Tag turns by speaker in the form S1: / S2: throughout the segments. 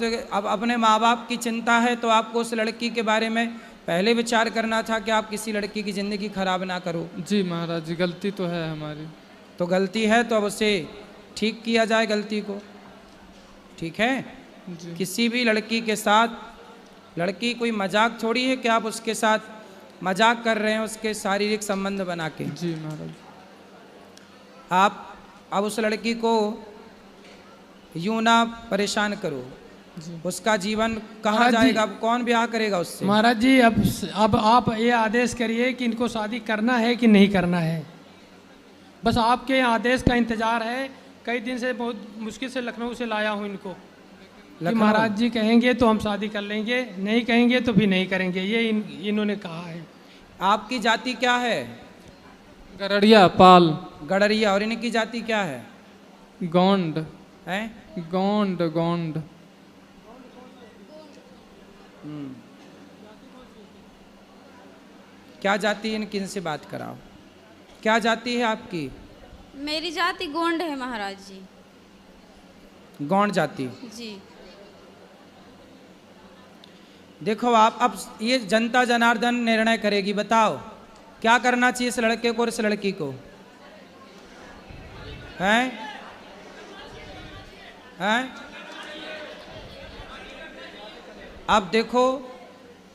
S1: अब अपने माँ बाप की चिंता है तो आपको उस लड़की के बारे में पहले विचार करना था कि आप किसी लड़की की ज़िंदगी खराब ना करो।
S2: जी महाराज जी, गलती तो है हमारी।
S1: तो गलती है तो अब उसे ठीक किया जाए गलती को, ठीक है।
S2: जी
S1: किसी भी लड़की के साथ, लड़की कोई मजाक थोड़ी है कि आप उसके साथ मजाक कर रहे हैं उसके शारीरिक संबंध बना के।
S2: जी महाराज।
S1: आप अब उस लड़की को यूं ना परेशान करो, उसका जीवन कहाँ जाएगा, अब कौन ब्याह करेगा उससे।
S3: महाराज जी अब आप ये आदेश करिए कि इनको शादी करना है कि नहीं करना है, बस आपके आदेश का इंतजार है। कई दिन से बहुत मुश्किल से लखनऊ से लाया हूँ इनको कि महाराज जी कहेंगे तो हम शादी कर लेंगे, नहीं कहेंगे तो भी नहीं करेंगे, ये इन्होंने कहा है।
S1: आपकी जाति क्या है?
S2: गड़रिया पाल।
S1: गड़रिया। और इनकी जाति क्या है?
S2: गोंड
S1: है।
S2: गोंड गोंड।
S1: क्या जाति है इनकी? इनसे बात कराओ। क्या जाति है आपकी?
S4: मेरी जाति गोंड है महाराज जी।
S1: गौंड जाति।
S4: जी।
S1: देखो आप, अब ये जनता जनार्दन निर्णय करेगी। बताओ क्या करना चाहिए इस लड़के को और इस लड़की को? हैं? अब देखो,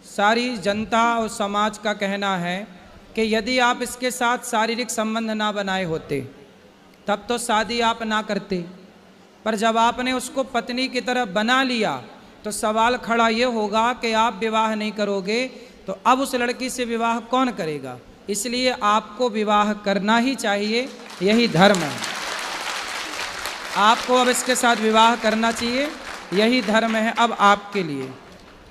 S1: सारी जनता और समाज का कहना है कि यदि आप इसके साथ शारीरिक संबंध ना बनाए होते तब तो शादी आप ना करते, पर जब आपने उसको पत्नी की तरफ बना लिया तो सवाल खड़ा ये होगा कि आप विवाह नहीं करोगे तो अब उस लड़की से विवाह कौन करेगा। इसलिए आपको विवाह करना ही चाहिए, यही धर्म है। आपको अब इसके साथ विवाह करना चाहिए, यही धर्म है अब आपके लिए,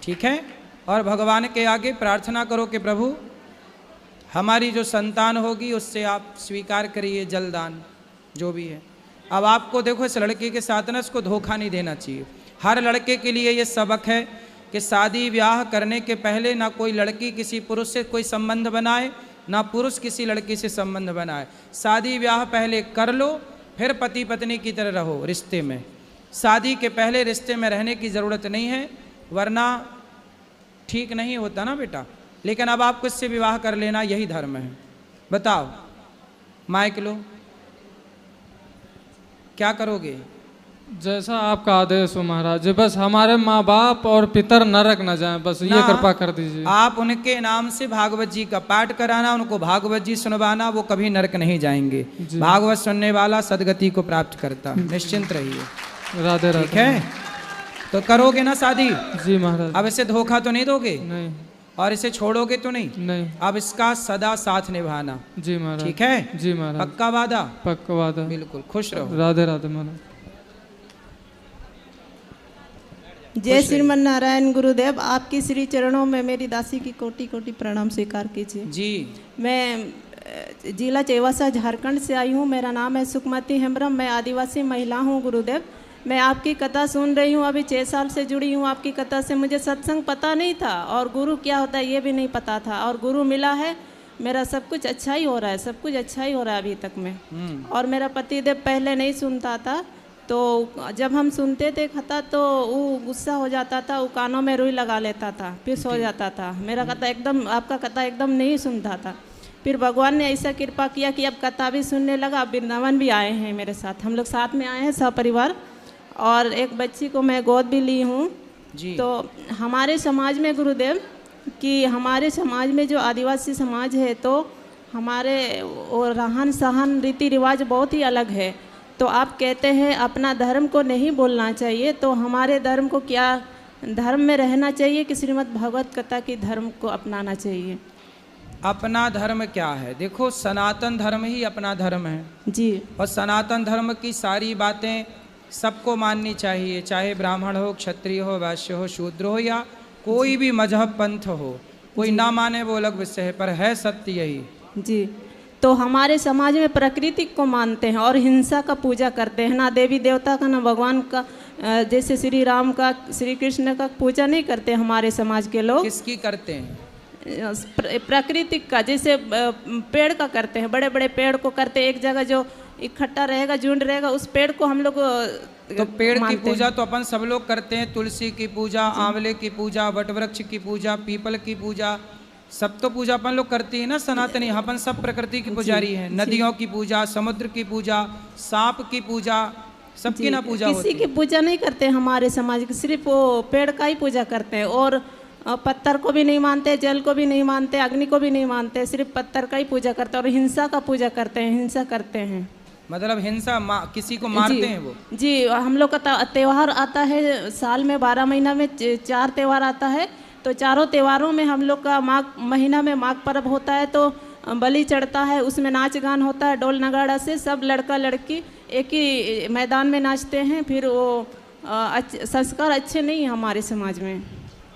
S1: ठीक है। और भगवान के आगे प्रार्थना करो कि प्रभु हमारी जो संतान होगी उससे आप स्वीकार करिए जलदान जो भी है। अब आपको देखो इस लड़के के साथ ना इसको धोखा नहीं देना चाहिए। हर लड़के के लिए ये सबक है कि शादी ब्याह करने के पहले ना कोई लड़की किसी पुरुष से कोई संबंध बनाए, ना पुरुष किसी लड़की से संबंध बनाए। शादी ब्याह पहले कर लो, फिर पति पत्नी की तरह रहो रिश्ते में। शादी के पहले रिश्ते में रहने की ज़रूरत नहीं है, वरना ठीक नहीं होता ना बेटा। लेकिन अब आपको इससे विवाह कर लेना, यही धर्म है। बताओ, माइक लो, क्या करोगे?
S2: जैसा आपका आदेश हो महाराज जी, बस हमारे माँ बाप और पितर नरक न जाएं, बस ये कृपा कर दीजिए।
S1: आप उनके नाम से भागवत जी का पाठ कराना, उनको भागवत जी सुनवाना, वो कभी नरक नहीं जाएंगे। भागवत सुनने वाला सदगति को प्राप्त करता, निश्चिंत रहिए।
S2: राधे राधे।
S1: ठीक है, तो करोगे ना शादी?
S2: जी महाराज।
S1: अब इसे धोखा तो नहीं दोगे?
S2: नहीं।
S1: और इसे छोड़ोगे तो नहीं?
S2: नहीं।
S1: अब इसका सदा साथ निभाना।
S2: जी महाराज।
S1: ठीक है?
S2: जी महाराज।
S1: पक्का वादा?
S2: पक्का वादा।
S1: बिल्कुल। खुश रहो।
S2: राधे राधे महाराज।
S5: जय श्रीमन नारायण गुरुदेव, आपके श्री चरणों में मेरी दासी की कोटि कोटि प्रणाम स्वीकार कीजिए।
S1: जी।
S5: मैं जिला चेवासा झारखंड से आई हूँ। मेरा नाम है सुकमती हेम्ब्रम, मैं आदिवासी महिला हूँ गुरुदेव। मैं आपकी कथा सुन रही हूँ, अभी 6 साल से जुड़ी हूँ आपकी कथा से। मुझे सत्संग पता नहीं था और गुरु क्या होता है ये भी नहीं पता था, और गुरु मिला है। मेरा सब कुछ अच्छा ही हो रहा है, सब कुछ अच्छा ही हो रहा है अभी तक में। और मेरा पतिदेव पहले नहीं सुनता था, तो जब हम सुनते थे कथा तो वो गुस्सा हो जाता था, वो कानों में रुई लगा लेता था, फिर सो जाता था। मेरा कथा एकदम, आपका कथा एकदम नहीं सुनता था। फिर भगवान ने ऐसा कृपा किया कि अब कथा भी सुनने लगा। अब वृंदावन भी आए हैं मेरे साथ, हम लोग साथ में आए हैं सपरिवार, और एक बच्ची को मैं गोद भी ली हूँ। तो हमारे समाज में गुरुदेव कि हमारे समाज में जो आदिवासी समाज है तो हमारे रहन सहन रीति रिवाज बहुत ही अलग है। तो आप कहते हैं अपना धर्म को नहीं बोलना चाहिए, तो हमारे धर्म को क्या धर्म में रहना चाहिए कि श्रीमद् भागवत कथा की धर्म को अपनाना चाहिए?
S1: अपना धर्म क्या है? देखो, सनातन धर्म ही अपना धर्म है
S5: जी। और
S1: सनातन धर्म की सारी बातें सबको माननी चाहिए, चाहे ब्राह्मण हो, क्षत्रिय हो, वैश्य हो, शूद्र हो, या कोई भी मजहब पंथ हो। कोई ना माने वो अलग विषय है, पर है सत्य यही।
S5: जी। तो हमारे समाज में प्रकृति को मानते हैं और हिंसा का पूजा करते हैं, ना देवी देवता का ना भगवान का। जैसे श्री राम का, श्री कृष्ण का पूजा नहीं करते हमारे समाज के लोग।
S1: किसकी करते हैं?
S5: प्राकृतिक का, जैसे पेड़ का करते हैं, बड़े बड़े पेड़ को करते हैं। एक जगह जो इकट्ठा रहेगा, झुंड रहेगा, उस पेड़ को हम लोग
S1: तो पेड़ की
S5: मानते हैं।
S1: पूजा तो अपन सब लोग करते हैं, तुलसी की पूजा, आंवले की पूजा, वटवृक्ष की पूजा, पीपल की पूजा, सब तो पूजा अपन लोग करती है ना सनातनी। अपन सब प्रकृति की पुजारी हैं। नदियों की पूजा, समुद्र की पूजा, सांप की पूजा, सबकी ना पूजा होती
S5: किसी की पूजा नहीं करते हमारे समाज की, सिर्फ वो पेड़ का ही पूजा करते हैं। और पत्थर को भी नहीं मानते, जल को भी नहीं मानते, अग्नि को भी नहीं मानते, सिर्फ पत्थर का ही पूजा करते हैं। और हिंसा का पूजा करते हैं, हिंसा करते हैं।
S1: मतलब हिंसा, किसी को मारते हैं वो।
S5: जी, हम लोग का त्यौहार आता है साल में 12 महीना में 4 त्यौहार आता है। तो चारों त्योहारों में हम लोग का माघ महीना में माघ पर्व होता है, तो बलि चढ़ता है, उसमें नाच गान होता है, ढोल नगाड़ा से सब लड़का लड़की एक ही मैदान में नाचते हैं। फिर वो संस्कार अच्छे नहीं है हमारे समाज में।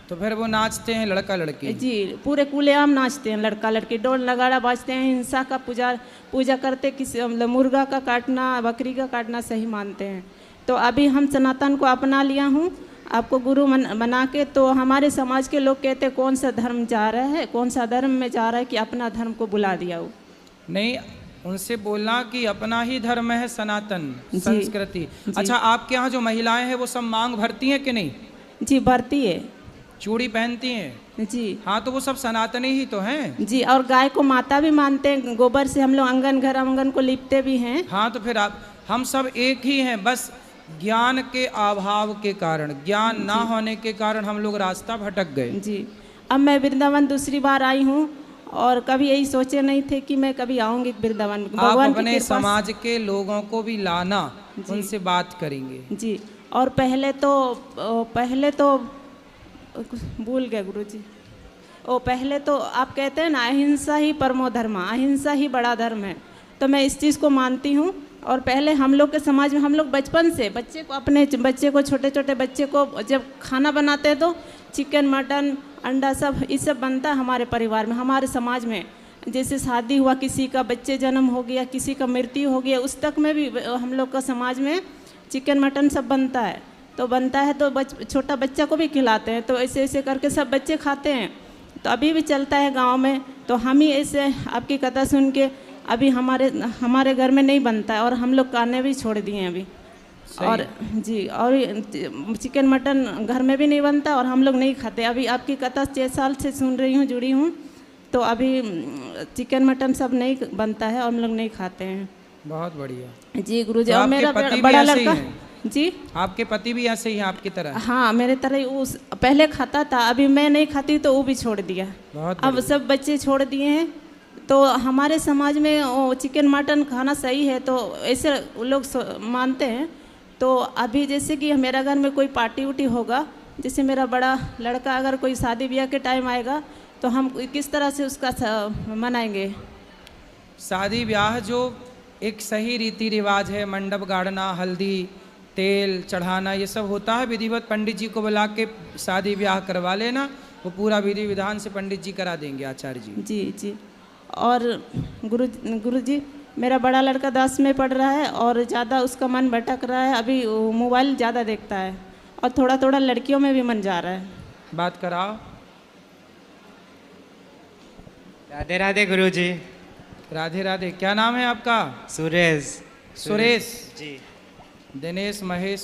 S1: तो फिर वो नाचते हैं लड़का लड़की।
S5: जी, पूरे खुलेआम नाचते हैं लड़का लड़की, ढोल नगाड़ा बाजते हैं, हिंसा का पूजा करते, किसी मतलब मुर्गा का काटना, बकरी का काटना सही मानते हैं। तो अभी हम सनातन को अपना लिया हूँ आपको गुरु बना के। तो हमारे समाज के लोग कहते हैं कौन सा धर्म जा रहा है, कौन सा धर्म में जा रहा है कि अपना धर्म को बुला दिया हो।
S1: नहीं, उनसे बोलना कि अपना ही धर्म है सनातन संस्कृति। अच्छा, आपके यहाँ जो महिलाएं हैं वो सब मांग भरती हैं कि नहीं?
S5: जी, भरती है।
S1: चूड़ी पहनती हैं?
S5: जी
S1: हाँ, तो वो सब सनातनी ही तो हैं।
S5: जी, और गाय को माता भी मानते हैं, गोबर से हम लोग आंगन को लिपते भी हैं।
S1: हाँ, तो फिर हम सब एक ही हैं, बस ज्ञान के अभाव के कारण, ज्ञान ना होने के कारण हम लोग रास्ता भटक गए।
S5: जी, अब मैं वृंदावन दूसरी बार आई हूँ और कभी यही सोचे नहीं थे कि मैं कभी आऊँगी वृंदावन।
S1: आप अपने समाज के लोगों को भी लाना, उनसे बात करेंगे।
S5: जी, और पहले तो भूल गए गुरुजी। पहले तो आप कहते हैं ना अहिंसा ही परमो धर्म, अहिंसा ही बड़ा धर्म है। तो मैं इस चीज़ को मानती हूँ। और पहले हम लोग के समाज में हम लोग बचपन से अपने बच्चे को, छोटे छोटे बच्चे को जब खाना बनाते हैं तो चिकन मटन अंडा सब ये सब बनता है हमारे परिवार में, हमारे समाज में। जैसे शादी हुआ, किसी का बच्चे जन्म हो गया, किसी का मृत्यु हो गया, उस तक में भी हम लोग का समाज में चिकन मटन सब बनता है। तो बनता है तो छोटा बच्चा को भी खिलाते हैं। तो ऐसे ऐसे करके सब बच्चे खाते हैं। तो अभी भी चलता है गांव में। तो हम ही ऐसे आपकी कथा सुन के अभी हमारे घर में नहीं बनता है और हम लोग खाने भी छोड़ दिए हैं अभी। और जी, और चिकन मटन घर में भी नहीं बनता और हम लोग नहीं खाते। अभी आपकी कथा 6 साल से सुन रही हूँ, जुड़ी हूँ। तो अभी चिकन मटन सब नहीं बनता है और हम लोग नहीं खाते हैं।
S1: बहुत बढ़िया
S5: जी गुरुजी।
S1: तो
S5: और मेरा बड़ा लड़का जी,
S1: आपके पति भी ऐसे ही हैं आपकी तरह?
S5: हाँ, मेरे तरह ही। उस पहले खाता था, अभी मैं नहीं खाती तो वो भी छोड़ दिया। अब सब बच्चे छोड़ दिए हैं। तो हमारे समाज में चिकन मटन खाना सही है, तो ऐसे लोग मानते हैं। तो अभी जैसे कि मेरा घर में कोई पार्टी उटी होगा, जैसे मेरा बड़ा लड़का अगर कोई शादी ब्याह के टाइम आएगा तो हम किस तरह से उसका मनाएंगे?
S1: शादी ब्याह जो एक सही रीति रिवाज है, मंडप गाड़ना, हल्दी तेल चढ़ाना, ये सब होता है विधिवत। पंडित जी को बुला के शादी ब्याह करवा लेना, वो पूरा विधि विधान से पंडित जी करा देंगे, आचार्य जी।
S5: जी जी। और गुरुजी, मेरा बड़ा लड़का 10 में पढ़ रहा है और ज़्यादा उसका मन भटक रहा है। अभी मोबाइल ज़्यादा देखता है और थोड़ा थोड़ा लड़कियों में भी मन जा रहा है।
S1: बात कराओ।
S6: राधे राधे गुरुजी।
S1: राधे राधे। क्या नाम है आपका? सुरेश
S6: जी।
S1: दिनेश महेश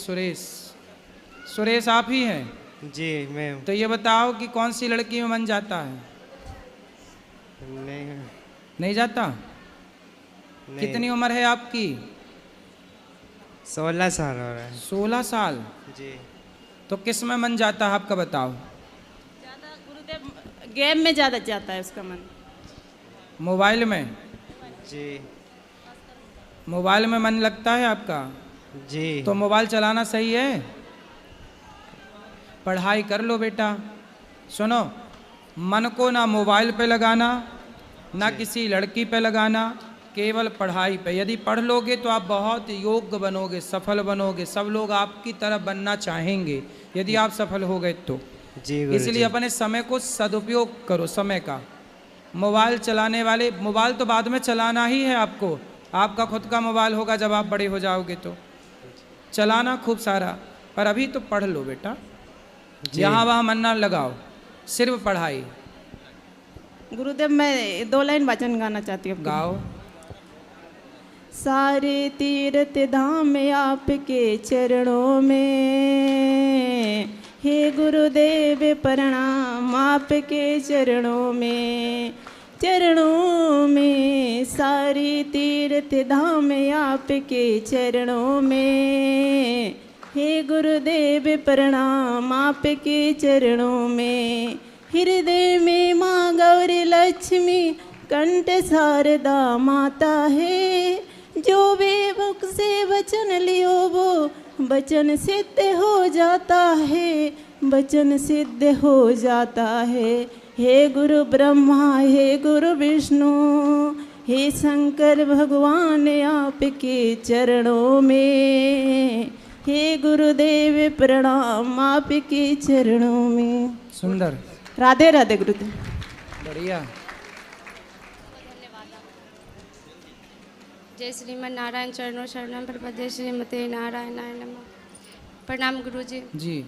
S1: सुरेश आप ही हैं?
S6: जी मैं।
S1: तो ये बताओ कि कौन सी लड़की में मन जाता है? नहीं जाता? नहीं। कितनी उम्र है आपकी?
S6: 16 साल हो रहा है।
S1: 16 साल?
S6: जी।
S1: तो किस में मन जाता है आपका, बताओ?
S5: ज़्यादा गुरुदेव गेम में ज़्यादा जाता है उसका मन।
S1: मोबाइल में?
S6: जी।
S1: मोबाइल में मन लगता है आपका?
S6: जी।
S1: तो मोबाइल चलाना सही है? पढ़ाई कर लो बेटा। सुनो, मन को ना मोबाइल पे लगाना, ना किसी लड़की पे लगाना, केवल पढ़ाई पे। यदि पढ़ लोगे तो आप बहुत योग्य बनोगे, सफल बनोगे, सब लोग आपकी तरह बनना चाहेंगे यदि आप सफल हो गए तो।
S6: जी।
S1: इसलिए अपने समय को सदुपयोग करो, समय का। मोबाइल चलाने वाले, मोबाइल तो बाद में चलाना ही है आपको, आपका खुद का मोबाइल होगा जब आप बड़े हो जाओगे तो चलाना खूब सारा, पर अभी तो पढ़ लो बेटा। यहाँ वहाँ मन ना लगाओ, सिर्फ पढ़ाई।
S5: गुरुदेव मैं 2 लाइन भजन गाना चाहती हूँ।
S1: गाओ।
S5: सारे तीर्थ धाम आपके चरणों में। हे गुरुदेव प्रणाम आपके चरणों में, चरणों में। सारे तीर्थ धाम आपके चरणों में। हे गुरुदेव प्रणाम आपके चरणों में। हृदय में माँ गौरी लक्ष्मी कंठ शारदा माता है। जो भी मुख से वचन लियो वो वचन सिद्ध हो जाता है, वचन सिद्ध हो जाता है। हे गुरु ब्रह्मा हे गुरु विष्णु हे शंकर भगवान आपके चरणों में। हे गुरुदेव प्रणाम आपके चरणों में।
S1: सुंदर।
S5: राधे राधे गुरुदेव।
S1: बढ़िया।
S7: जय श्रीमन नारायण चरणों शरणम प्रपद्ये श्रीमते नारायणाय नमः। प्रणाम गुरुजी।
S1: जी।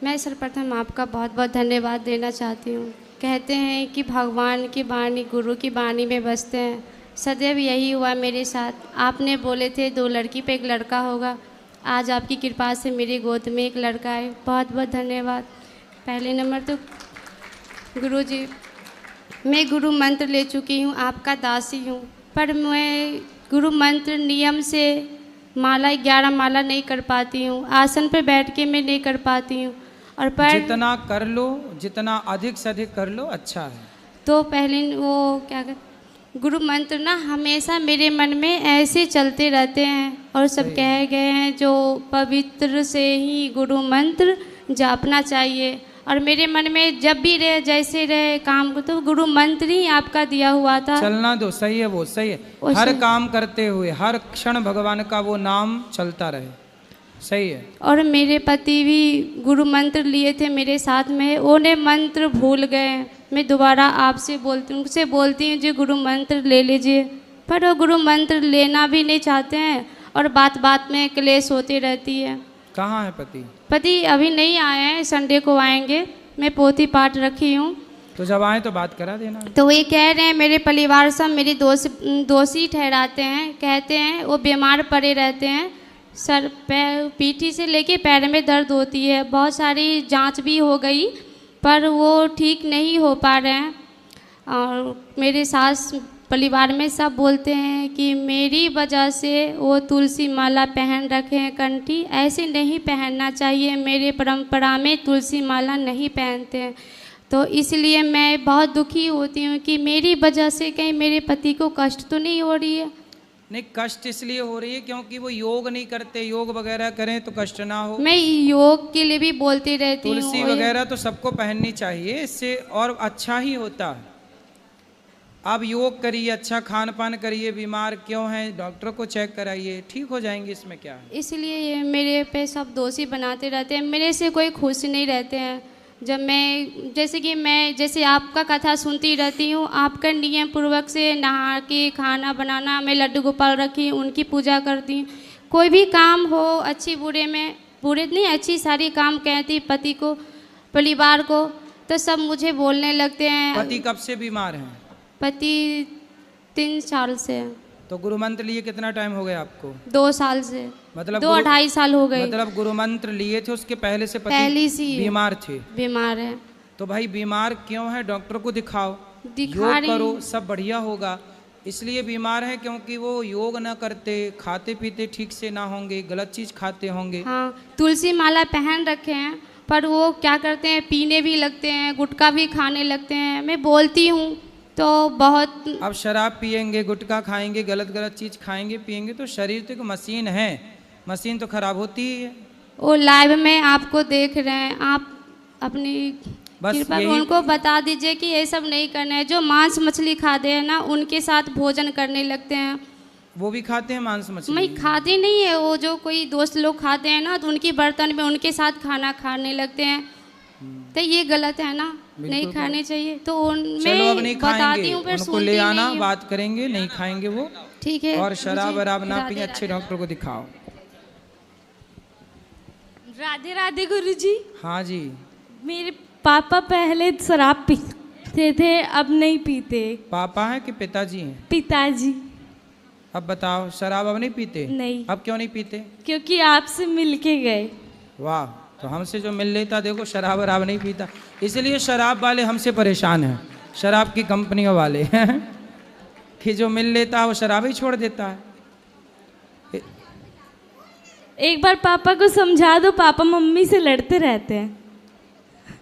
S7: मैं सर्वप्रथम आपका बहुत बहुत धन्यवाद देना चाहती हूँ। कहते हैं कि भगवान की वाणी गुरु की वाणी में बसते हैं, सदैव यही हुआ मेरे साथ। आपने बोले थे 2 लड़की पे 1 लड़का होगा, आज आपकी कृपा से मेरी गोद में 1 लड़का है। बहुत बहुत धन्यवाद। पहले नंबर तो गुरुजी, मैं गुरु मंत्र ले चुकी हूँ, आपका दासी हूँ, पर मैं गुरु मंत्र नियम से माला 11 माला नहीं कर पाती हूँ। आसन पर बैठ के मैं नहीं कर पाती हूँ। और पर
S1: जितना कर लो, जितना अधिक से अधिक कर लो अच्छा है।
S7: तो पहले वो क्या कर गुरु मंत्र ना हमेशा मेरे मन में ऐसे चलते रहते हैं, और सब कहे गए हैं जो पवित्र से ही गुरु मंत्र जापना चाहिए। और मेरे मन में जब भी रहे जैसे रहे काम को, तो गुरु मंत्र ही आपका दिया हुआ था।
S1: चलना दो, सही है, वो सही है। हर काम करते हुए हर क्षण भगवान का वो नाम चलता रहे, सही है।
S7: और मेरे पति भी गुरु मंत्र लिए थे मेरे साथ में, उन्हें मंत्र भूल गए। मैं दोबारा आपसे बोलती हूँ, उनसे बोलती हूँ जी गुरु मंत्र ले लीजिए, पर वो गुरु मंत्र लेना भी नहीं चाहते हैं, और बात बात में क्लेश होती रहती है।
S1: कहाँ है पति?
S7: पति अभी नहीं आए हैं, संडे को आएंगे। मैं पोथी पाठ रखी हूँ,
S1: तो जब आए तो बात करा देना।
S7: तो वो ये कह रहे हैं मेरे परिवार सब मेरी दोषी ठहराते हैं। कहते हैं वो बीमार पड़े रहते हैं, सर पैर पीठी से लेके पैर में दर्द होती है। बहुत सारी जांच भी हो गई पर वो ठीक नहीं हो पा रहे हैं। और मेरे सास परिवार में सब बोलते हैं कि मेरी वजह से वो तुलसी माला पहन रखे हैं कंठी, ऐसे नहीं पहनना चाहिए। मेरे परंपरा में तुलसी माला नहीं पहनते हैं। तो इसलिए मैं बहुत दुखी होती हूँ कि मेरी वजह से कहीं मेरे पति को कष्ट तो नहीं हो रही है।
S1: नहीं, कष्ट इसलिए हो रही है क्योंकि वो योग नहीं करते। योग वगैरह करें तो कष्ट ना हो।
S7: मैं योग के लिए भी बोलती रहती हूँ।
S1: तुलसी वगैरह तो सबको पहननी चाहिए, इससे और अच्छा ही होता है। आप योग करिए, अच्छा खान पान करिए। बीमार क्यों हैं, डॉक्टर को चेक कराइए, ठीक हो जाएंगे, इसमें क्या है।
S7: इसलिए ये मेरे पे सब दोषी बनाते रहते हैं, मेरे से कोई खुश नहीं रहते हैं। जब मैं जैसे आपका कथा सुनती रहती हूँ, आपका नियम पूर्वक से नहा के खाना बनाना, मैं लड्डू गोपाल रखी उनकी पूजा करती हूँ। कोई भी काम हो अच्छी बुरे में, बुरे नहीं अच्छी सारी काम कहती पति को परिवार को, तो सब मुझे बोलने लगते हैं।
S1: पति कब से बीमार हैं?
S7: पति 3 साल से।
S1: तो गुरु मंत्र लिए कितना टाइम हो गया आपको?
S7: 2 साल से।
S1: मतलब
S7: 2-2.5 साल हो गए।
S1: मतलब गुरु मंत्र लिए थे उसके पहले से पति बीमार थे?
S7: बीमार है।
S1: तो भाई बीमार क्यों है, डॉक्टर को दिखाओ,
S7: दिखा
S1: योग करो, सब बढ़िया होगा। इसलिए बीमार है क्योंकि वो योग ना करते, खाते पीते ठीक से ना होंगे, गलत चीज खाते होंगे।
S7: हाँ, तुलसी माला पहन रखे हैं पर वो क्या करते हैं, पीने भी लगते हैं, गुटखा भी खाने लगते हैं। मैं बोलती हूँ तो बहुत।
S1: अब शराब पियेंगे, गुटखा खाएंगे, गलत गलत चीज खाएंगे पियेंगे तो शरीर तो एक मशीन है, मशीन तो खराब होती ही है।
S7: वो लाइव में आपको देख रहे हैं, आप अपनी कृपा उनको बता दीजिए कि ये सब नहीं करना है। जो मांस मछली खाते हैं ना, उनके साथ भोजन करने लगते हैं।
S1: वो भी खाते हैं मांस मछली?
S7: मैं खाती नहीं है, वो जो कोई दोस्त लोग खाते हैं ना, तो उनकी बर्तन में उनके साथ खाना खाने लगते हैं। तो ये गलत है ना, नहीं खाने चाहिए। तो मैं बताती हूँ, फिर
S1: उनको ले आना, बात करेंगे, नहीं खाएंगे वो,
S7: ठीक है।
S1: और शराब वराब ना पिए, अच्छे डॉक्टर को दिखाओ।
S8: राधे राधे गुरुजी।
S1: हाँ जी।
S8: मेरे पापा पहले शराब पीते थे, अब नहीं पीते।
S1: पापा हैं कि पिताजी हैं?
S8: पिताजी।
S1: अब बताओ, शराब अब नहीं पीते?
S8: नहीं।
S1: अब क्यों नहीं पीते?
S8: क्योंकि आपसे मिल के गए।
S1: वाह, तो हमसे जो मिल लेता, देखो शराब वराब नहीं पीता, इसलिए शराब वाले हमसे परेशान हैं, शराब की कंपनियों वाले कि जो मिल लेता है वो शराब ही छोड़ देता है।
S8: एक बार पापा को समझा दो, पापा मम्मी से लड़ते रहते हैं।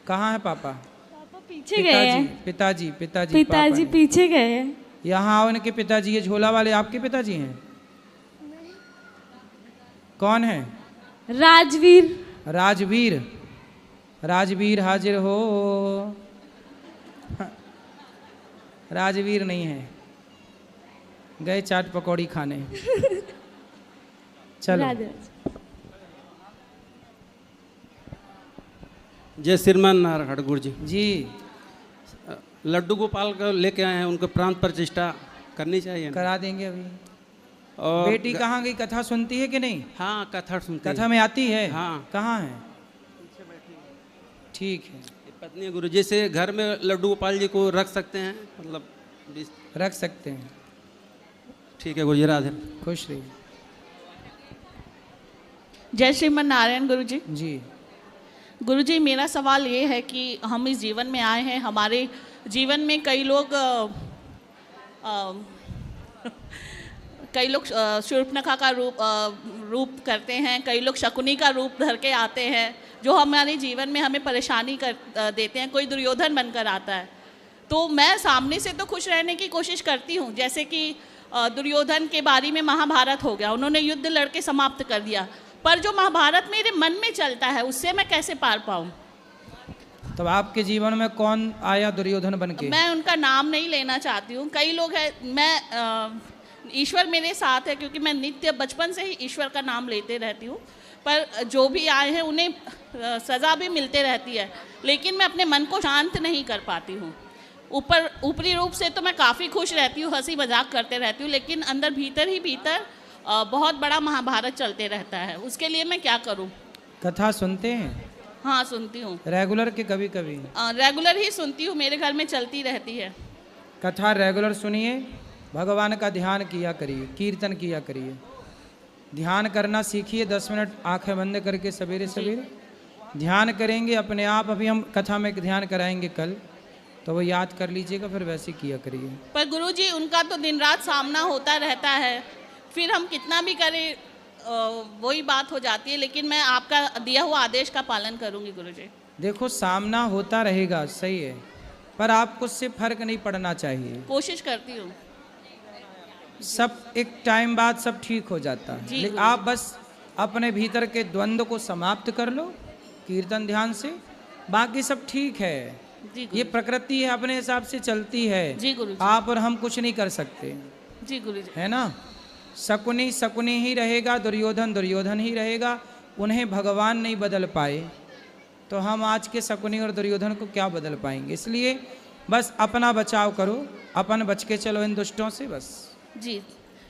S1: कहाँ है पापा?
S8: पापा पीछे गए हैं।
S1: पिताजी पिताजी
S8: पिताजी पीछे गए हैं।
S1: यहाँ आओ, इनके पिताजी, ये झोला वाले आपके पिताजी हैं? कौन है?
S8: राजवीर।
S1: राजवीर, राजवीर हाजिर हो। राजवीर नहीं है, गए चाट पकौड़ी खाने। चलो।
S9: जय श्रीमान नारायण खड़गुर जी।
S1: जी,
S9: लड्डू गोपाल को लेके आए हैं, उनको प्राण प्रतिष्ठा करनी चाहिए ना?
S1: करा देंगे अभी।
S9: और
S1: बेटी कहाँ गई? कथा सुनती है कि नहीं?
S9: हाँ, कथा सुनते
S1: कथा में आती है?
S9: हाँ।
S1: कहाँ है? ठीक है।
S9: पत्नी गुरु जी से घर में लड्डू गोपाल जी को रख सकते हैं, मतलब
S1: रख सकते हैं।
S9: ठीक है गुरु जी, राधे।
S1: खुश रहिए।
S10: जय श्रीमन नारायण गुरु जी।
S1: जी
S10: गुरु जी, मेरा सवाल ये है कि हम इस जीवन में आए हैं, हमारे जीवन में कई लोग शूर्पणखा का रूप करते हैं, कई लोग शकुनी का रूप धर के आते हैं, जो हमारे जीवन में हमें परेशानी कर देते हैं। कोई दुर्योधन बनकर आता है, तो मैं सामने से तो खुश रहने की कोशिश करती हूँ, जैसे कि दुर्योधन के बारे में महाभारत हो गया, उन्होंने युद्ध लड़के समाप्त कर दिया, पर जो महाभारत मेरे मन में चलता है उससे मैं कैसे पार पाऊँ?
S1: तो आपके जीवन में कौन आया दुर्योधन बन के?
S10: मैं उनका नाम नहीं लेना चाहती हूँ, कई लोग हैं, मैं ईश्वर मेरे साथ है, क्योंकि मैं नित्य बचपन से ही ईश्वर का नाम लेते रहती हूँ, पर जो भी आए हैं उन्हें सज़ा भी मिलते रहती है, लेकिन मैं अपने मन को शांत नहीं कर पाती हूँ। ऊपरी रूप से तो मैं काफ़ी खुश रहती हूँ, हंसी मजाक करते रहती हूँ, लेकिन अंदर भीतर ही भीतर बहुत बड़ा महाभारत चलते रहता है। उसके लिए मैं क्या करूँ?
S1: कथा सुनते हैं?
S10: हाँ, सुनती हूँ।
S1: रेगुलर के कभी कभी?
S10: रेगुलर ही सुनती हूँ, मेरे घर में चलती रहती है
S1: कथा। रेगुलर सुनिए, भगवान का ध्यान किया करिए, कीर्तन किया करिए, ध्यान करना सीखिए। 10 मिनट आंखें बंद करके सवेरे सवेरे ध्यान करेंगे अपने आप। अभी हम कथा में ध्यान कराएंगे कल, तो वो याद कर लीजिएगा, फिर वैसे किया करिए।
S10: पर गुरुजी, उनका तो दिन रात सामना होता रहता है, फिर हम कितना भी करें वही बात हो जाती है, लेकिन मैं आपका दिया हुआ आदेश का पालन करूंगी गुरुजी।
S1: देखो, सामना होता रहेगा, सही है, पर आपको उससे फर्क नहीं पड़ना चाहिए।
S10: कोशिश करती हूँ,
S1: सब एक टाइम बाद सब ठीक हो जाता है। आप बस अपने भीतर के द्वंद्व को समाप्त कर लो कीर्तन ध्यान से, बाकी सब ठीक है। ये प्रकृति है, अपने हिसाब से चलती है।
S10: जी गुरुजी।
S1: आप और हम कुछ नहीं कर सकते।
S10: जी गुरुजी।
S1: है ना? शकुनी शकुनी ही रहेगा, दुर्योधन दुर्योधन ही रहेगा, उन्हें भगवान नहीं बदल पाए, तो हम आज के शकुनी और दुर्योधन को क्या बदल पाएंगे? इसलिए बस अपना बचाव करो, अपन बच के चलो इन दुष्टों से, बस।
S10: जी,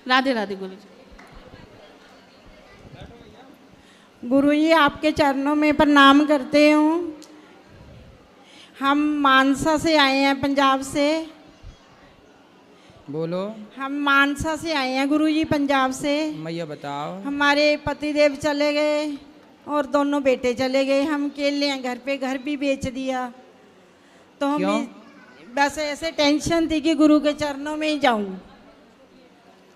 S10: राधे राधे गुरुजी।
S11: गुरुजी, आपके चरणों में प्रणाम करते हूँ। हम मानसा से आए हैं, पंजाब से।
S1: बोलो।
S11: हम मानसा से आए हैं गुरुजी, पंजाब से।
S1: मैया बताओ।
S11: हमारे पतिदेव चले गए और दोनों बेटे चले गए, हम अकेले हैं घर पे, घर भी बेच दिया, तो हम बस ऐसे टेंशन थी कि गुरु के चरणों में ही जाऊं।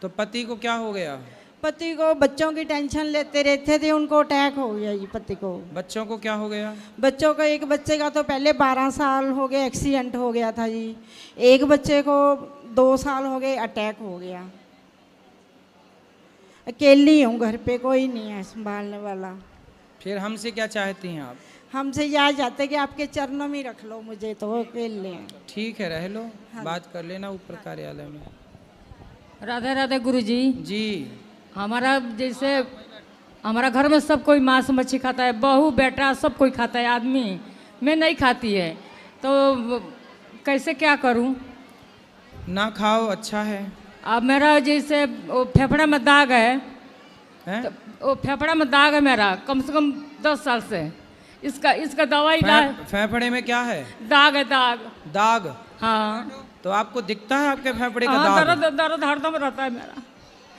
S1: तो पति को क्या हो गया?
S11: पति को बच्चों की टेंशन लेते रहते थे, उनको अटैक हो गया जी। पति को।
S1: बच्चों को क्या हो गया?
S11: बच्चों को, एक बच्चे का तो पहले 12 साल हो गए, एक्सीडेंट हो गया था जी। एक बच्चे को 2 साल हो गए, अटैक हो गया। अकेली हूँ घर पे, कोई नहीं है संभालने वाला।
S1: फिर हमसे क्या चाहती हैं आप?
S11: हमसे यह चाहते कि आपके चरणों में रख लो मुझे, तो अकेले हैं।
S1: ठीक है, रह लो। बात कर लेना ऊपर कार्यालय में।
S12: राधे राधे गुरुजी।
S1: जी।
S12: हमारा जैसे हमारा घर में सब कोई मांस मच्छी खाता है, बहू बेटा सब कोई खाता है, आदमी मैं नहीं खाती है, तो कैसे क्या करूं?
S1: ना खाओ, अच्छा है।
S12: अब मेरा जैसे वो फेफड़ा में दाग है, तो वो फेफड़ा में दाग है मेरा कम से कम 10 साल से। इसका दवाई
S1: फेफड़े में क्या है?
S12: दाग है, दाग।
S1: दाग?
S12: हाँ।
S1: तो आपको दिखता है आपके फेफड़े का
S12: हाँ,
S1: दाग?
S12: दर्द हरदम रहता है मेरा।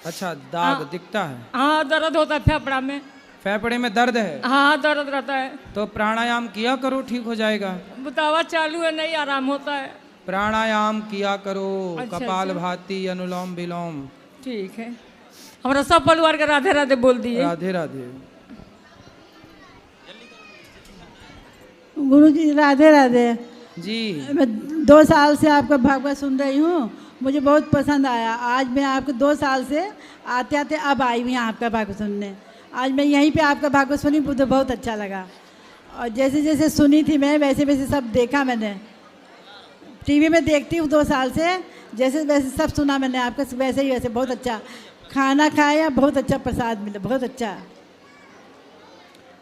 S1: अच्छा, दाग
S12: हाँ।
S1: दिखता है?
S12: हाँ, दर्द होता है फेफड़ा में।
S1: फेफड़े में दर्द है?
S12: हाँ, दर्द रहता है।
S1: तो प्राणायाम किया करो, ठीक हो जाएगा।
S12: दवा चालू है, नहीं आराम होता है।
S1: प्राणायाम किया करो,
S12: अच्छा,
S1: कपाल
S12: अच्छा।
S1: भाती, अनुलोम विलोम।
S12: ठीक है। हमारा सब परिवार के राधे राधे बोल दिए।
S1: राधे राधे।
S13: गुरु जी राधे राधे
S1: जी।
S13: मैं 2 साल से आपका भागवत सुन रही हूँ, मुझे बहुत पसंद आया। आज मैं आपको 2 साल से आते आते अब आई हुई आपका भागवत सुनने। आज मैं यहीं पे आपका भागवत सुनी, मुझे बहुत अच्छा लगा। और जैसे जैसे सुनी थी मैं, वैसे वैसे सब देखा मैंने। टीवी में देखती हूँ 2 साल से, जैसे वैसे सब सुना मैंने आपका, वैसे ही वैसे। बहुत अच्छा खाना खाया, बहुत अच्छा प्रसाद मिला, बहुत अच्छा।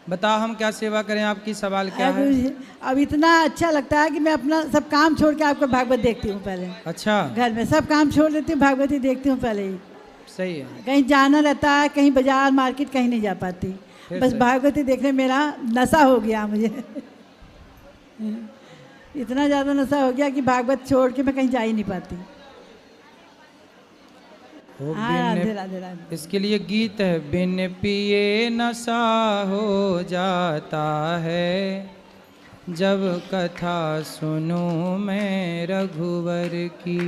S1: बताओ हम क्या सेवा करें, आपकी सवाल क्या है?
S13: अब इतना अच्छा लगता है कि मैं अपना सब काम छोड़ के आपका भागवत देखती हूँ पहले।
S1: अच्छा।
S13: घर में सब काम छोड़ देती हूँ, भागवत ही देखती हूँ पहले ही।
S1: सही है।
S13: कहीं जाना रहता है, कहीं बाजार मार्केट कहीं नहीं जा पाती, बस भागवत ही देखने मेरा नशा हो गया मुझे। इतना ज़्यादा नशा हो गया कि भागवत छोड़ के मैं कहीं जा ही नहीं पाती। हाँ, राधे राधे राधे।
S1: इसके लिए गीत है, बिन पिए नशा हो जाता है, जब कथा सुनूं मैं रघुवर की।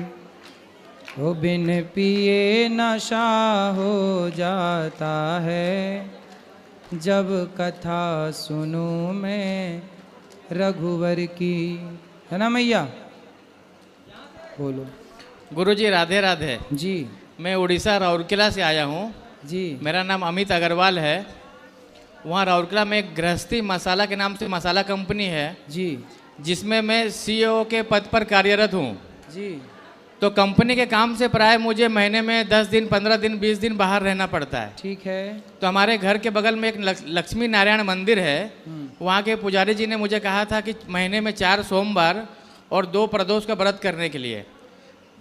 S1: ओ बिन पिए नशा हो जाता है, जब कथा सुनूं मैं रघुवर की। है ना मैया? बोलो।
S14: गुरुजी राधे राधे।
S1: जी।
S14: मैं उड़ीसा राउरकेला से आया हूँ
S1: जी।
S14: मेरा नाम अमित अग्रवाल है। वहाँ राउरकेला में एक गृहस्थी मसाला के नाम से मसाला कंपनी है
S1: जी,
S14: जिसमें मैं सीईओ के पद पर कार्यरत हूँ
S1: जी।
S14: तो कंपनी के काम से प्राय मुझे महीने में 10 दिन, 15 दिन, 20 दिन बाहर रहना पड़ता है।
S1: ठीक है।
S14: तो हमारे घर के बगल में एक लक्ष्मी नारायण मंदिर है। वहाँ के पुजारी जी ने मुझे कहा था कि महीने में 4 सोमवार और 2 प्रदोष का व्रत करने के लिए।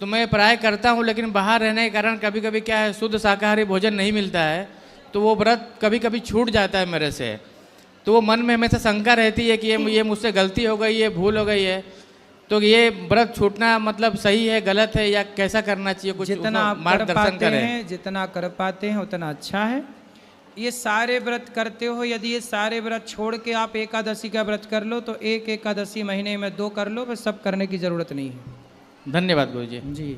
S14: तो मैं प्राय करता हूँ, लेकिन बाहर रहने के कारण कभी कभी क्या है, शुद्ध शाकाहारी भोजन नहीं मिलता है, तो वो व्रत कभी कभी छूट जाता है मेरे से। तो वो मन में हमेशा शंका रहती है कि ये मुझसे गलती हो गई है, भूल हो गई है। तो ये व्रत छूटना मतलब सही है, गलत है, या कैसा करना चाहिए? कुछ
S1: जितना आप कर
S14: मार्गदर्शन
S1: पाते
S14: करें।
S1: हैं, जितना कर पाते हैं उतना अच्छा है। ये सारे व्रत करते हो, यदि ये सारे व्रत छोड़ के आप एकादशी का व्रत कर लो तो एक एकादशी महीने में 2 कर लो, बस सब करने की ज़रूरत नहीं है।
S14: धन्यवाद गुरुजी।
S1: जी।